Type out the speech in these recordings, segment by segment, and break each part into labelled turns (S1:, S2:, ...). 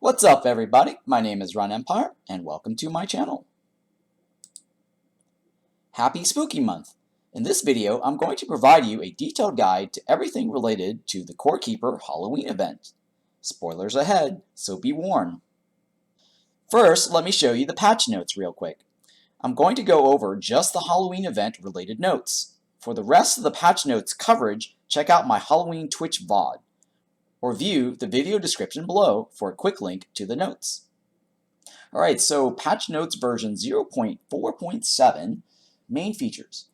S1: What's up, everybody? My name is Run Empire, and welcome to my channel. Happy Spooky Month! In this video, I'm going to provide you a detailed guide to everything related to the Core Keeper Halloween event. Spoilers ahead, so be warned. First, let me show you the patch notes real quick. I'm going to go over just the Halloween event related notes. For the rest of the patch notes coverage, check out my Halloween Twitch VOD, or view the video description below for a quick link to the notes. Alright, so patch notes version 0.4.7, main features.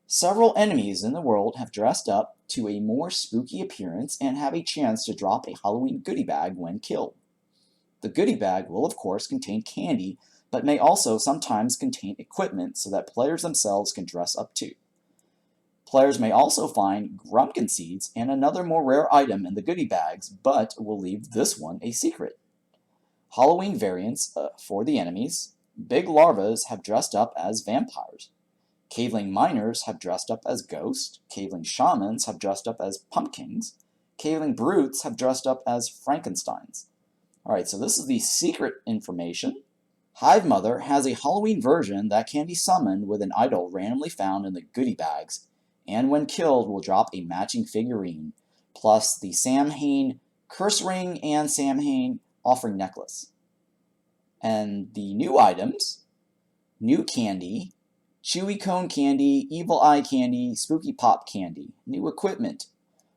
S1: Several enemies in the world have dressed up to a more spooky appearance and have a chance to drop a Halloween goodie bag when killed. The goodie bag will of course contain candy, but may also sometimes contain equipment so that players themselves can dress up too. Players may also find Grumpkin seeds and another more rare item in the goodie bags, but will leave this one a secret. Halloween variants for the enemies. Big larvas have dressed up as vampires. Caveling miners have dressed up as ghosts. Caveling shamans have dressed up as pumpkins. Caveling brutes have dressed up as Frankensteins. Alright, so this is the secret information. Hive Mother has a Halloween version that can be summoned with an idol randomly found in the goodie bags, and when killed will drop a matching figurine, plus the Samhain curse ring and Samhain offering necklace. And the new items: new candy, chewy cone candy, evil eye candy, spooky pop candy. New equipment: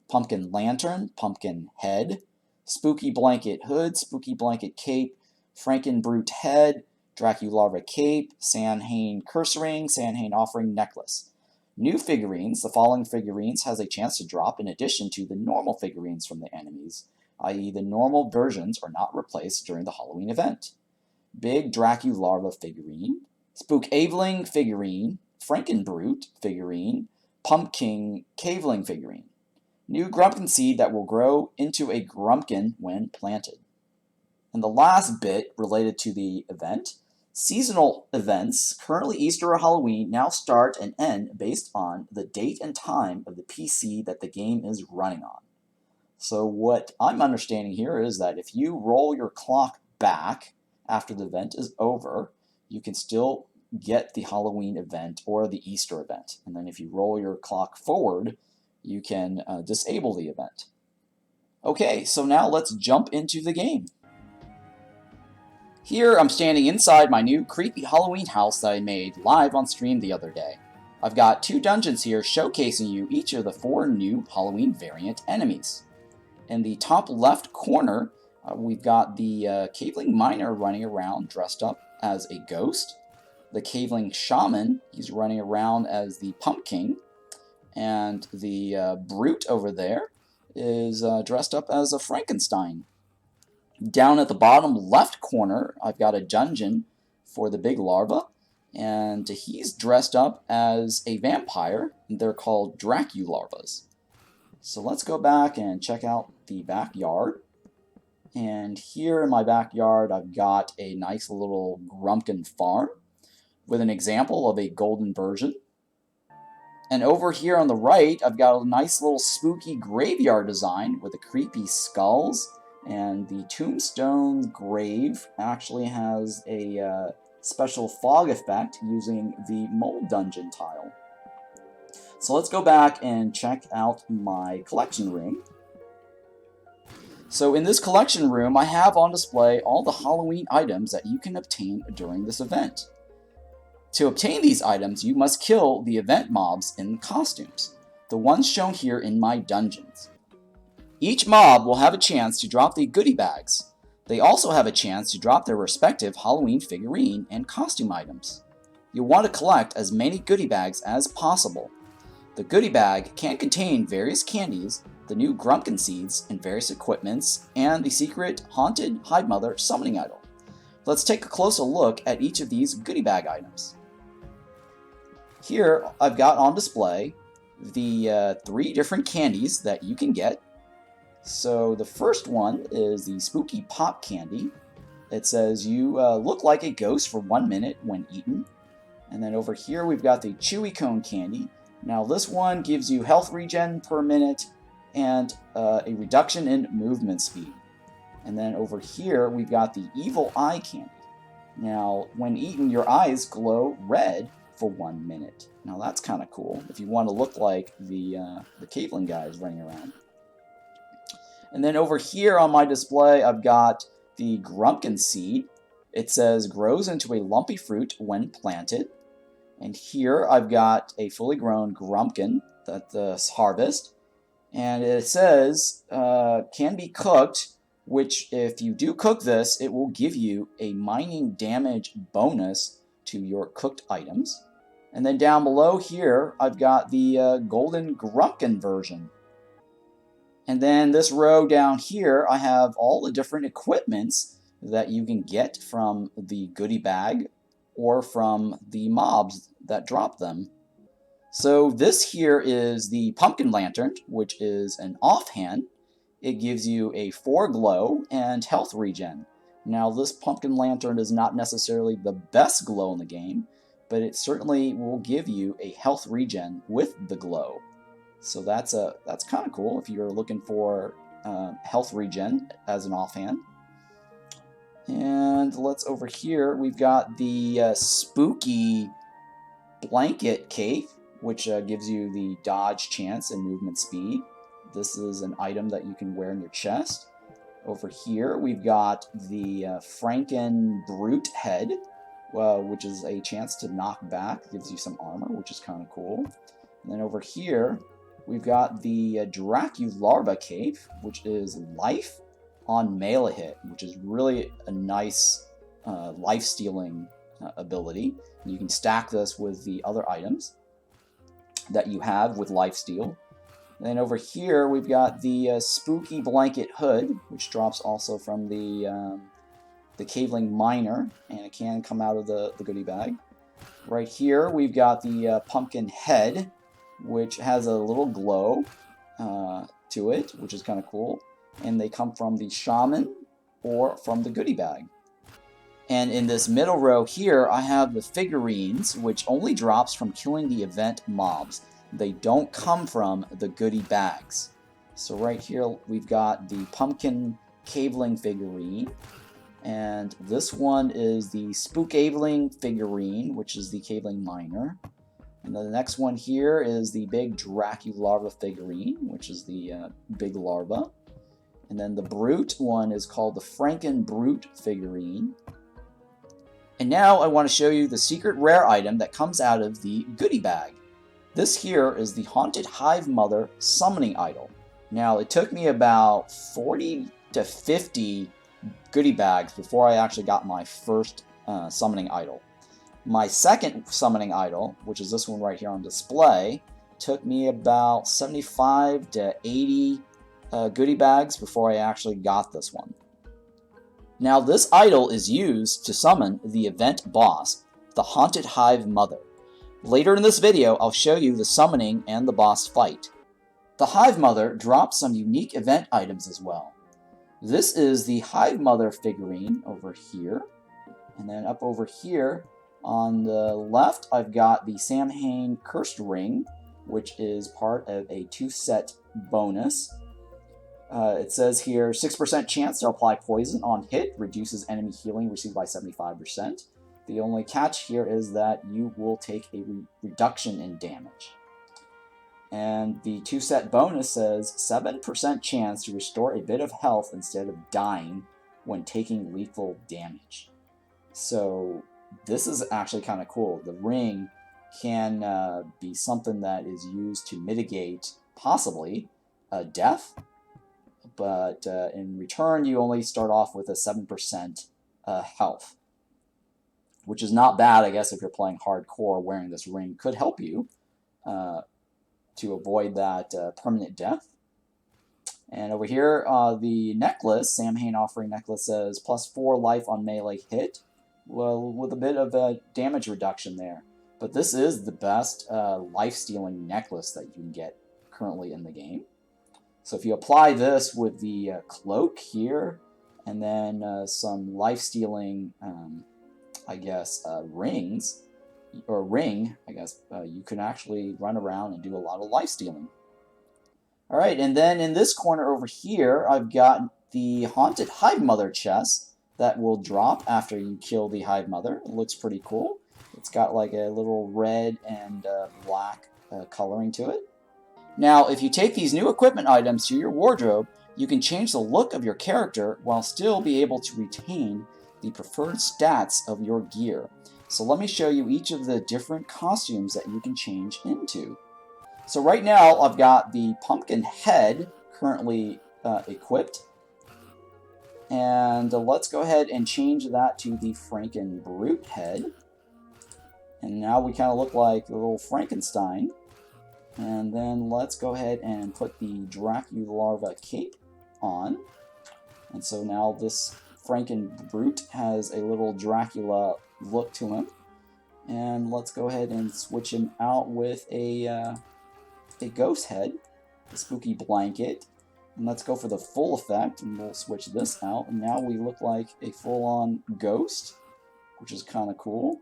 S1: pumpkin lantern, pumpkin head, spooky blanket hood, spooky blanket cape, Frankenbrute head, Dracula cape, Samhain curse ring, Samhain offering necklace. New figurines: the following figurines has a chance to drop in addition to the normal figurines from the enemies, i.e. the normal versions are not replaced during the Halloween event. Big Dracula figurine, Spookaveling figurine, Frankenbrute figurine, Pumpkin Caveling figurine. New Grumpkin seed that will grow into a Grumpkin when planted. And the last bit related to the event: seasonal events, currently Easter or Halloween, now start and end based on the date and time of the PC that the game is running on. So what I'm understanding here is that if you roll your clock back after the event is over, you can still get the Halloween event or the Easter event. And then if you roll your clock forward, you can disable the event. Okay, so now let's jump into the game. Here I'm standing inside my new creepy Halloween house that I made live on stream the other day. I've got two dungeons here showcasing you each of the 4 new Halloween variant enemies. In the top left corner, we've got the Caveling Miner running around dressed up as a ghost. The Caveling Shaman, he's running around as the Pumpkin. And the Brute over there is dressed up as a Frankenstein. Down at the bottom left corner, I've got a dungeon for the big larva, and he's dressed up as a vampire. They're called Dracularvas. So let's go back and check out the backyard. And here in my backyard, I've got a nice little Grumpkin farm with an example of a golden version. And over here on the right, I've got a nice little spooky graveyard design with the creepy skulls. And the tombstone grave actually has a special fog effect using the mold dungeon tile. So let's go back and check out my collection room. So in this collection room, I have on display all the Halloween items that you can obtain during this event. To obtain these items, you must kill the event mobs in costumes, the ones shown here in my dungeons. Each mob will have a chance to drop the goodie bags. They also have a chance to drop their respective Halloween figurine and costume items. You'll want to collect as many goodie bags as possible. The goodie bag can contain various candies, the new Grumpkin seeds, and various equipments, and the secret Haunted Hive Mother summoning idol. Let's take a closer look at each of these goodie bag items. Here I've got on display the 3 different candies that you can get. So the first one is the Spooky Pop Candy. It says you look like a ghost for 1 minute when eaten. And then over here we've got the Chewy Cone Candy. Now this one gives you health regen per minute and a reduction in movement speed. And then over here, we've got the Evil Eye Candy. Now, when eaten, your eyes glow red for 1 minute. Now, that's kind of cool if you want to look like the caveling guys running around. And then over here on my display, I've got the Grumpkin seed. It says, grows into a lumpy fruit when planted. And here I've got a fully grown Grumpkin that's harvest. And it says, can be cooked, which if you do cook this, it will give you a mining damage bonus to your cooked items. And then down below here, I've got the golden Grumpkin version. And then this row down here, I have all the different equipments that you can get from the goodie bag or from the mobs that drop them. So this here is the pumpkin lantern, which is an offhand. It gives you a 4 glow and health regen. Now this pumpkin lantern is not necessarily the best glow in the game, but it certainly will give you a health regen with the glow. So that's kind of cool if you're looking for health regen as an offhand. And let's over here, we've got the spooky blanket cape, which gives you the dodge chance and movement speed. This is an item that you can wear in your chest. Over here, we've got the Franken Brute head, which is a chance to knock back. Gives you some armor, which is kind of cool. And then over here, we've got the Dracularva cape, which is life on melee hit, which is really a nice life-stealing ability. You can stack this with the other items that you have with lifesteal. And then over here, we've got the Spooky Blanket Hood, which drops also from the Caveling Miner, and it can come out of the goodie bag. Right here, we've got the Pumpkin Head, which has a little glow to it, which is kind of cool. And they come from the Shaman or from the goodie bag. And in this middle row here, I have the figurines, which only drops from killing the event mobs. They don't come from the goodie bags. So right here, we've got the Pumpkin Caveling figurine. And this one is the Spookavling figurine, which is the Caveling Miner. And then the next one here is the big Dracularva figurine, which is the big larva. And then the Brute one is called the Franken Brute figurine. And now I want to show you the secret rare item that comes out of the goodie bag. This here is the Haunted Hive Mother summoning idol. Now, it took me about 40 to 50 goodie bags before I actually got my first summoning idol. My second summoning idol, which is this one right here on display, took me about 75 to 80 goodie bags before I actually got this one. Now, this idol is used to summon the event boss, the Haunted Hive Mother. Later in this video, I'll show you the summoning and the boss fight. The Hive Mother drops some unique event items as well. This is the Hive Mother figurine over here. And then up over here on the left, I've got the Samhain Cursed Ring, which is part of a 2-set bonus. It says here, 6% chance to apply poison on hit, reduces enemy healing received by 75%. The only catch here is that you will take a reduction in damage. And the 2-set bonus says 7% chance to restore a bit of health instead of dying when taking lethal damage. So this is actually kind of cool. The ring can be something that is used to mitigate, possibly, death. But in return, you only start off with a 7% health. Which is not bad, I guess, if you're playing hardcore. Wearing this ring could help you to avoid that permanent death. And over here, the necklace, Samhain Offering Necklace, says +4 life on melee hit, well, with a bit of a damage reduction there. But this is the best life-stealing necklace that you can get currently in the game. So if you apply this with the cloak here, and then some life-stealing rings, or ring, you can actually run around and do a lot of life stealing. Alright, and then in this corner over here, I've got the Haunted Hive Mother chest that will drop after you kill the Hive Mother. It looks pretty cool. It's got like a little red and black coloring to it. Now, if you take these new equipment items to your wardrobe, you can change the look of your character while still be able to retain the preferred stats of your gear. So let me show you each of the different costumes that you can change into. So right now, I've got the pumpkin head currently equipped. And let's go ahead and change that to the Franken Brute head. And now we kind of look like a little Frankenstein. And then let's go ahead and put the Dracula cape on. And so now this Franken Brute has a little Dracula look to him. And let's go ahead and switch him out with a ghost head, a spooky blanket. And let's go for the full effect, and we'll switch this out. And now we look like a full-on ghost, which is kind of cool.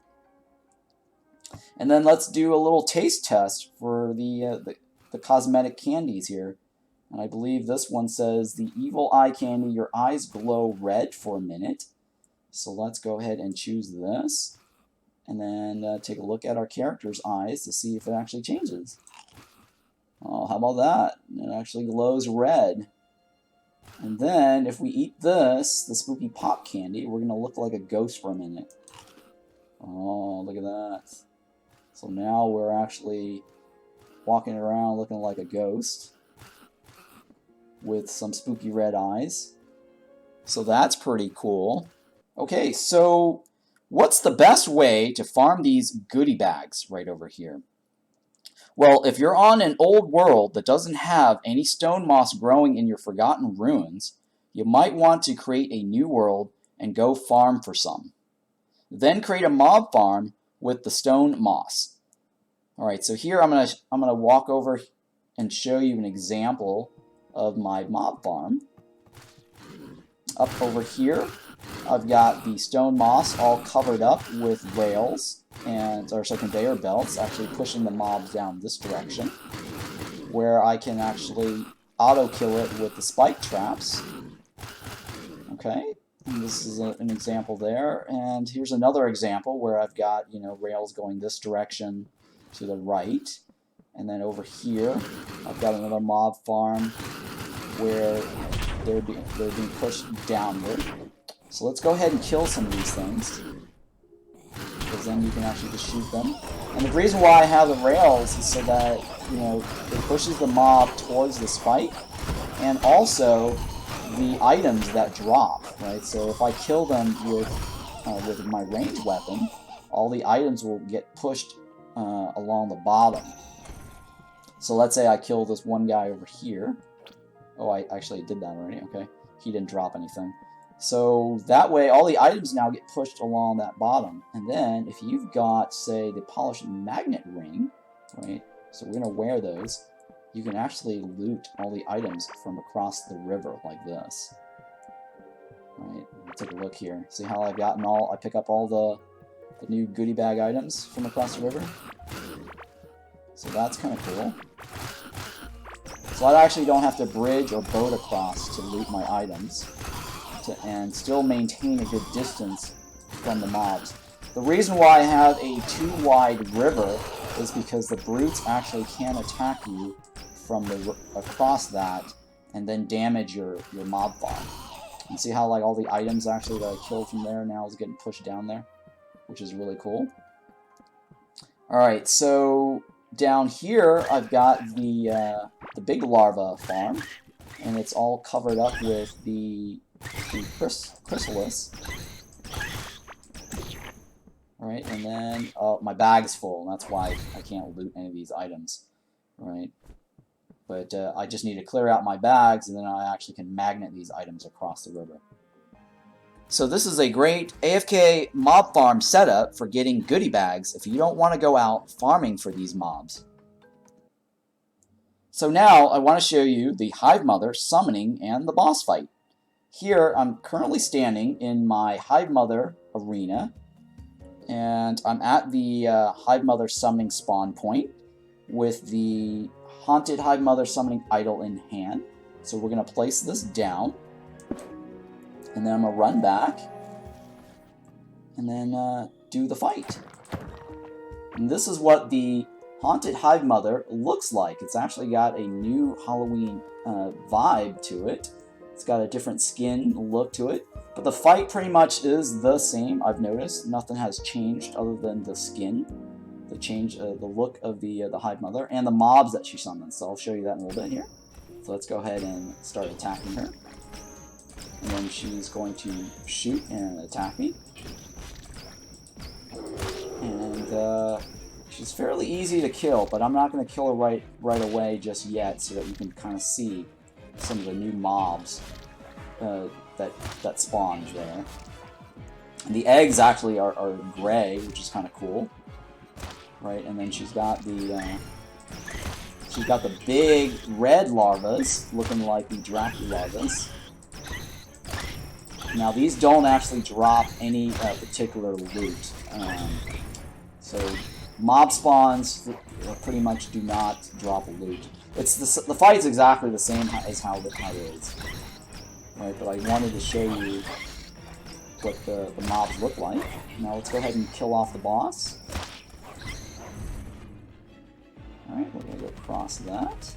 S1: And then let's do a little taste test for the cosmetic candies here. And I believe this one says, the evil eye candy, your eyes glow red for a minute. So let's go ahead and choose this. And then take a look at our character's eyes to see if it actually changes. Oh, how about that? It actually glows red. And then, if we eat this, the spooky pop candy, we're going to look like a ghost for a minute. Oh, look at that. So now we're actually walking around looking like a ghost with some spooky red eyes. So that's pretty cool. Okay, so what's the best way to farm these goodie bags right over here? Well, if you're on an old world that doesn't have any stone moss growing in your forgotten ruins, you might want to create a new world and go farm for some. Then create a mob farm with the stone moss. Alright, so here I'm gonna walk over and show you an example of my mob farm. Up over here, I've got the stone moss all covered up with rails or conveyor belts, actually pushing the mobs down this direction, where I can actually auto kill it with the spike traps. Okay, and this is an example there, and here's another example where I've got rails going this direction to the right, and then over here I've got another mob farm where they're being pushed downward. So let's go ahead and kill some of these things, because then you can actually just shoot them. And the reason why I have the rails is so that it pushes the mob towards the spike, and also the items that drop, right? So if I kill them with my ranged weapon, all the items will get pushed along the bottom. So let's say I kill this one guy over here. Oh, I actually did that already. Okay, he didn't drop anything. So that way, all the items now get pushed along that bottom. And then, if you've got, say, the polished magnet ring, right? So we're going to wear those. You can actually loot all the items from across the river like this. Right? Take a look here. See how I've gotten I pick up all the new goodie bag items from across the river? So that's kind of cool. So I actually don't have to bridge or boat across to loot my items. And still maintain a good distance from the mobs. The reason why I have a too wide river is because the brutes actually can attack you from across that and then damage your mob farm. And see how like all the items actually that I killed from there now is getting pushed down there, which is really cool. Alright, so down here I've got the big larva farm, and it's all covered up with the chrysalis. Alright, and then my bag's full, and that's why I can't loot any of these items. Right? But I just need to clear out my bags, and then I actually can magnet these items across the river. So this is a great AFK mob farm setup for getting goodie bags if you don't want to go out farming for these mobs. So now I want to show you the Hive Mother summoning and the boss fight. Here, I'm currently standing in my Hive Mother arena, and I'm at the Hive Mother summoning spawn point with the Haunted Hive Mother summoning idol in hand. So we're going to place this down, And then I'm going to run back and then do the fight. And this is what the Haunted Hive Mother looks like. It's actually got a new Halloween vibe to it. It's got a different skin look to it. But the fight pretty much is the same, I've noticed. Nothing has changed other than the skin. The look of the Hive Mother and the mobs that she summons. So I'll show you that in a little bit here. So let's go ahead and start attacking her. And then she's going to shoot and attack me. And she's fairly easy to kill, but I'm not going to kill her right away just yet, so that you can kind of see some of the new mobs that spawned there. And the eggs actually are gray, which is kind of cool, right? And then she's got the big red larvas, looking like the Dracula larvas. Now these don't actually drop any particular loot. So mob spawns pretty much do not drop loot. The fight's exactly the same as how the fight is, right? But I wanted to show you what the mobs look like. Now let's go ahead and kill off the boss. All right, we're gonna go across that,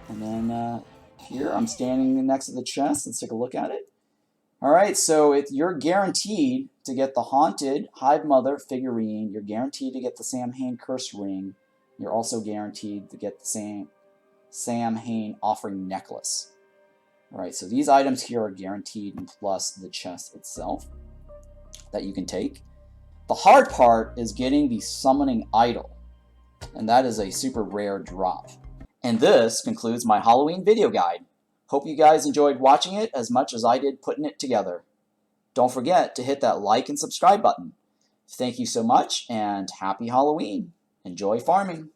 S1: and then here I'm standing next to the chest. Let's take a look at it. Alright, so you're guaranteed to get the Haunted Hive Mother figurine. You're guaranteed to get the Samhain Curse ring. You're also guaranteed to get the Samhain Offering Necklace. Alright, so these items here are guaranteed, and plus the chest itself that you can take. The hard part is getting the Summoning Idol, and that is a super rare drop. And this concludes my Halloween video guide. Hope you guys enjoyed watching it as much as I did putting it together. Don't forget to hit that like and subscribe button. Thank you so much, and happy Halloween. Enjoy farming.